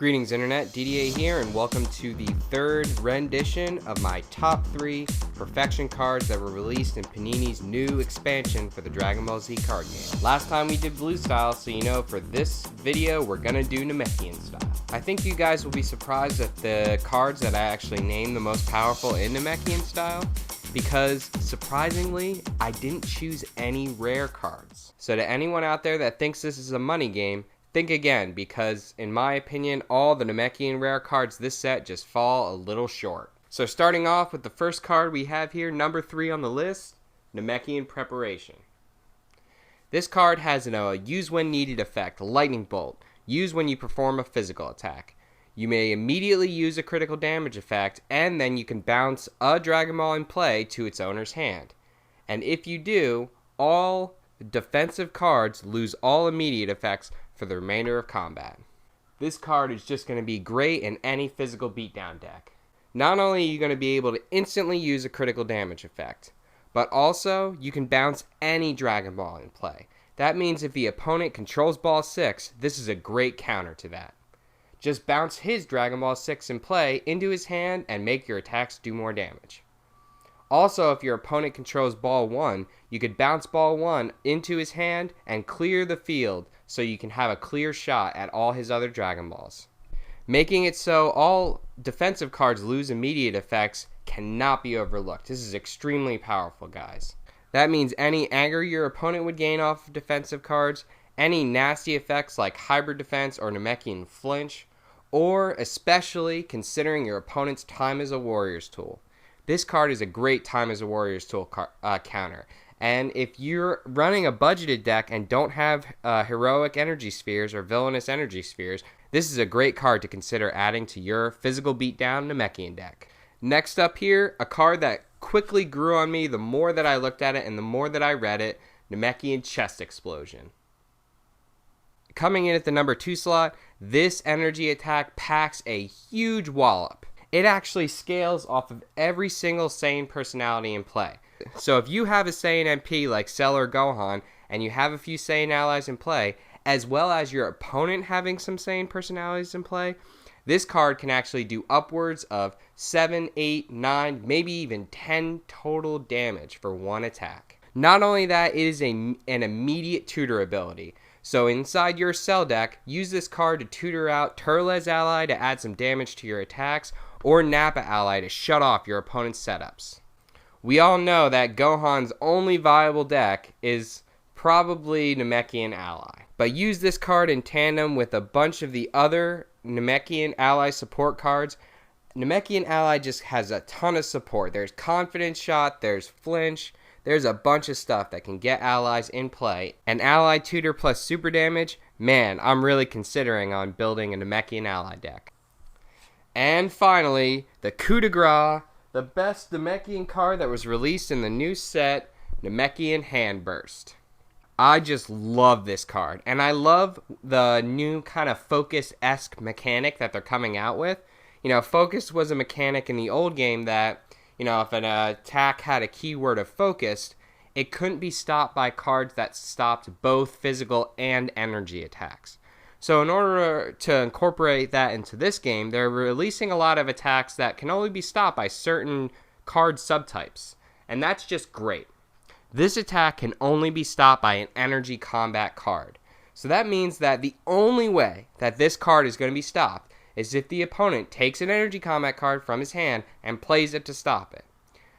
Greetings Internet, DDA here, and welcome to the third rendition of my top 3 Perfection cards that were released in Panini's new expansion for the Dragon Ball Z card game. Last time we did blue style, so you know for this video we're gonna do Namekian style. I think you guys will be surprised at the cards that I actually named the most powerful in Namekian style, because surprisingly, I didn't choose any rare cards. So to anyone out there that thinks this is a money game, think again, because in my opinion, all the Namekian rare cards this set just fall a little short. So starting off with the first card we have here, number 3 on the list, Namekian Preparation. This card has a use when needed effect, Lightning Bolt, use when you perform a physical attack. You may immediately use a critical damage effect, and then you can bounce a Dragon Ball in play to its owner's hand. And if you do, all defensive cards lose all immediate effects for the remainder of combat. This card is just going to be great in any physical beatdown deck. Not only are you going to be able to instantly use a critical damage effect, but also you can bounce any Dragon Ball in play. That means if the opponent controls Ball 6, this is a great counter to that. Just bounce his Dragon Ball 6 in play into his hand and make your attacks do more damage. Also, if your opponent controls Ball 1, you could bounce Ball 1 into his hand and clear the field so you can have a clear shot at all his other Dragon Balls. Making it so all defensive cards lose immediate effects cannot be overlooked. This is extremely powerful, guys. That means any anger your opponent would gain off of defensive cards, any nasty effects like Hybrid Defense or Namekian Flinch, or especially considering your opponent's Time as a Warrior's tool. This card is a great Time as a Warrior's tool counter. And if you're running a budgeted deck and don't have heroic energy spheres or villainous energy spheres, this is a great card to consider adding to your physical beatdown Namekian deck. Next up here, a card that quickly grew on me the more that I looked at it and the more that I read it, Namekian Chest Explosion. Coming in at the number 2 slot, this energy attack packs a huge wallop. It actually scales off of every single Saiyan personality in play. So if you have a Saiyan MP like Cell or Gohan, and you have a few Saiyan allies in play, as well as your opponent having some Saiyan personalities in play, this card can actually do upwards of 7, 8, 9, maybe even 10 total damage for one attack. Not only that, it is an immediate tutor ability. So inside your Cell deck, use this card to tutor out Turles ally to add some damage to your attacks, or Nappa ally to shut off your opponent's setups. We all know that Gohan's only viable deck is probably Namekian Ally, but use this card in tandem with a bunch of the other Namekian Ally support cards. Namekian Ally just has a ton of support. There's Confidence Shot, there's Flinch, there's a bunch of stuff that can get allies in play. And Ally Tutor plus super damage, man, I'm really considering on building a Namekian Ally deck. And finally, the coup de grace, the best Namekian card that was released in the new set, Namekian Handburst. I just love this card, and I love the new kind of Focus-esque mechanic that they're coming out with. You know, Focus was a mechanic in the old game that, you know, if an attack had a keyword of focused, it couldn't be stopped by cards that stopped both physical and energy attacks. So in order to incorporate that into this game, they're releasing a lot of attacks that can only be stopped by certain card subtypes. And that's just great. This attack can only be stopped by an energy combat card. So that means that the only way that this card is going to be stopped is if the opponent takes an energy combat card from his hand and plays it to stop it.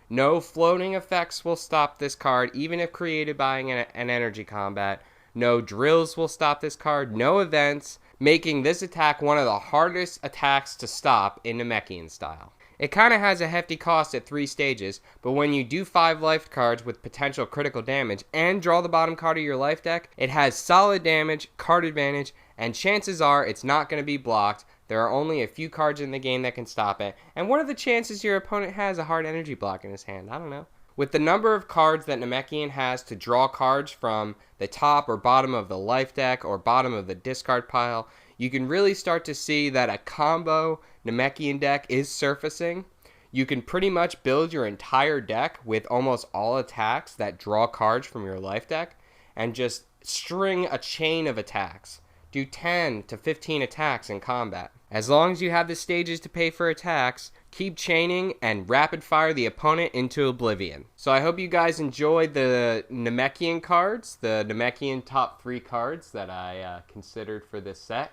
No floating effects will stop this card, even if created by an energy combat. No drills will stop this card, no events, making this attack one of the hardest attacks to stop in Namekian style. It kind of has a hefty cost at 3 stages, but when you do 5 life cards with potential critical damage and draw the bottom card of your life deck, it has solid damage, card advantage, and chances are it's not going to be blocked. There are only a few cards in the game that can stop it, and what are the chances your opponent has a hard energy block in his hand? I don't know. With the number of cards that Namekian has to draw cards from the top or bottom of the life deck or bottom of the discard pile, you can really start to see that a combo Namekian deck is surfacing. You can pretty much build your entire deck with almost all attacks that draw cards from your life deck and just string a chain of attacks do 10 to 15 attacks in combat. As long as you have the stages to pay for attacks, keep chaining and rapid fire the opponent into oblivion. So I hope you guys enjoyed the Namekian cards, the Namekian top 3 cards that I considered for this set.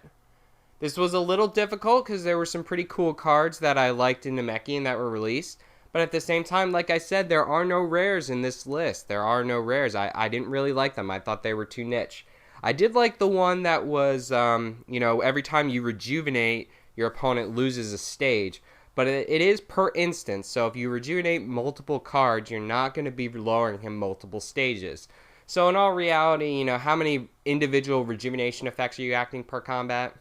This was a little difficult because there were some pretty cool cards that I liked in Namekian that were released. But at the same time, like I said, there are no rares in this list. There are no rares. I didn't really like them. I thought they were too niche. I did like the one that was, every time you rejuvenate, your opponent loses a stage. But it is per instance, so if you rejuvenate multiple cards, you're not going to be lowering him multiple stages. So in all reality, how many individual rejuvenation effects are you acting per combat?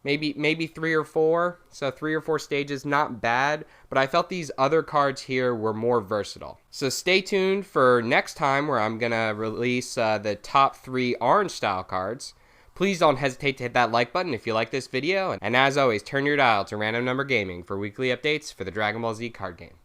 Maybe 3 or 4, so 3 or 4 stages, not bad, but I felt these other cards here were more versatile. So stay tuned for next time where I'm going to release the top 3 orange style cards. Please don't hesitate to hit that like button if you like this video, and as always, turn your dial to Random Number Gaming for weekly updates for the Dragon Ball Z card game.